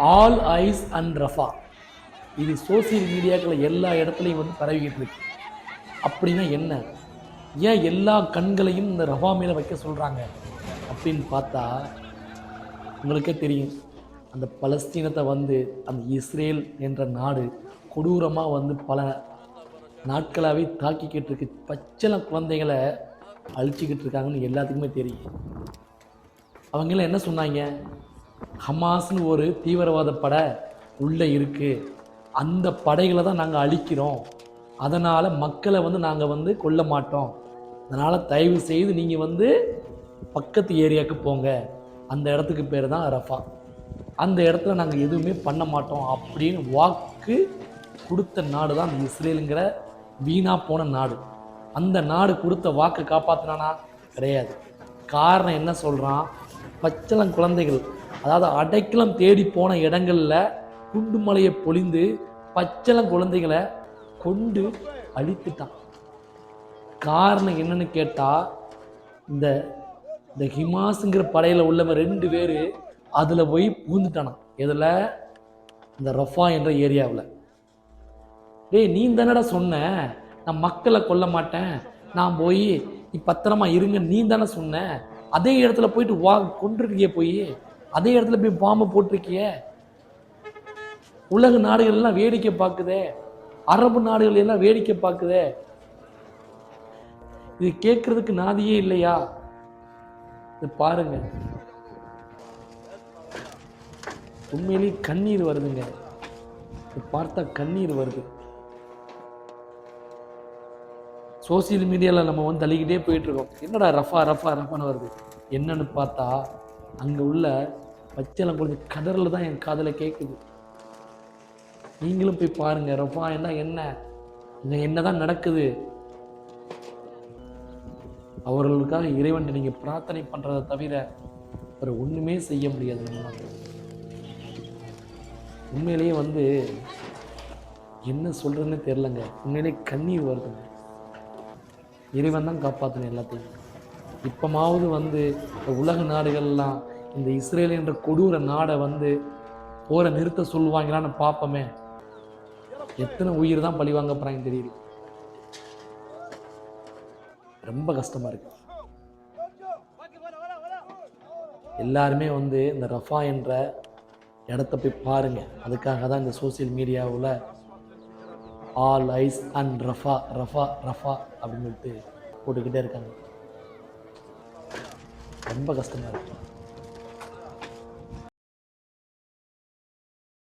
All eyes and Rafah. இது social மீடியாக்களில் எல்லா இடத்துலையும் வந்து பரவிக்கிட்டு இருக்கு. அப்படின்னா என்ன? ஏன் எல்லா கண்களையும் இந்த ரஃபா மேலே வைக்க சொல்கிறாங்க அப்படின்னு பார்த்தா உங்களுக்கே தெரியும். அந்த பலஸ்தீனத்தை வந்து அந்த இஸ்ரேல் என்ற நாடு கொடூரமாக வந்து பல நாட்களாகவே தாக்கிக்கிட்டு இருக்கு. பச்சளை குழந்தைகளை அழிச்சிக்கிட்டு இருக்காங்கன்னு எல்லாத்துக்குமே தெரியும். அவங்களாம் என்ன சொன்னாங்க? ஹமாஸ்னு ஒரு தீவிரவாத படை உள்ளே இருக்குது, அந்த படைகளை தான் நாங்கள் அழிக்கிறோம், அதனால் மக்களை வந்து நாங்கள் வந்து கொல்ல மாட்டோம், அதனால் தயவு செய்து நீங்கள் வந்து பக்கத்து ஏரியாவுக்கு போங்க, அந்த இடத்துக்கு பேர் தான் ரஃபா, அந்த இடத்துல நாங்கள் எதுவுமே பண்ண மாட்டோம் அப்படின்னு வாக்கு கொடுத்த நாடு தான் அந்த இஸ்ரேலுங்கிற வீணா போன நாடு. அந்த நாடு கொடுத்த வாக்கு காப்பாற்றினானா? கிடையாது. காரணம் என்ன சொல்கிறான்? பச்சளம் குழந்தைகள், அதாவது அடைக்கலம் தேடி போன இடங்களில் குண்டு மலையை பொழிந்து பச்சளம் குழந்தைகளை கொண்டு அழித்துட்டான். காரணம் என்னன்னு கேட்டால், இந்த இந்த ஹிமாஸுங்கிற படையில் உள்ளவன் 2 பேர் அதில் போய் பூந்துட்டானான். எதில்? இந்த ரஃபா என்ற ஏரியாவில். டேய், நீ தானடா சொன்ன நான் மக்களை கொல்ல மாட்டேன், நான் போய் நீ பத்திரமா இருங்க, நீ தானே சொன்ன. அதே இடத்துல போயிட்டு கொண்டிருக்கிய, போய் அதே இடத்துல போய் பாம்பு போட்டிருக்கிய. உலக நாடுகள் எல்லாம் வேடிக்கை பார்க்குதே, அரபு நாடுகள் எல்லாம் வேடிக்கை பார்க்குதே. இது கேட்கறதுக்கு நாதியே இல்லையா? இது பாருங்க, உண்மையிலேயே கண்ணீர் வருதுங்க. இது பார்த்தா கண்ணீர் வருது. சோசியல் மீடியாவில் நம்ம வந்து தள்ளிக்கிட்டே போயிட்டுருக்கோம். என்னடா ரஃபா ரஃபா ரஃபான்னு வருது. என்னன்னு பார்த்தா அங்கே உள்ள பச்சளம் கொஞ்சம் கதறில் தான் என் காதில் கேட்குது. நீங்களும் போய் பாருங்கள், ரஃபா என்ன இங்கே என்ன தான் நடக்குது. அவர்களுக்காக இறைவன் நீங்கள் பிரார்த்தனை பண்ணுறதை தவிர ஒரு ஒன்றுமே செய்ய முடியாது. உண்மையிலேயே வந்து என்ன சொல்கிறதுன்னு தெரிலங்க. உண்மையிலேயே கண்ணீர் வருதுங்க. இறைவன் தான் காப்பாற்றணும் எல்லாத்தையும். இப்போமாவது வந்து உலக நாடுகள்லாம் இந்த இஸ்ரேல் என்ற கொடூர நாடை வந்து போரை நிறுத்த சொல்லுவாங்களான்னு பார்ப்போமே. எத்தனை உயிர் தான் பழி வாங்க போகிறாங்க தெரியல. ரொம்ப கஷ்டமா இருக்கு. எல்லாருமே வந்து இந்த ரஃபா என்ற இடத்த போய் பாருங்க. அதுக்காக தான் இந்த சோசியல் மீடியாவில் all eyes and Rafah Rafah Rafah அப்படின்னு சொல்லிட்டு போட்டுக்கிட்டே இருக்காங்க. ரொம்ப கஷ்டமாக இருக்கு.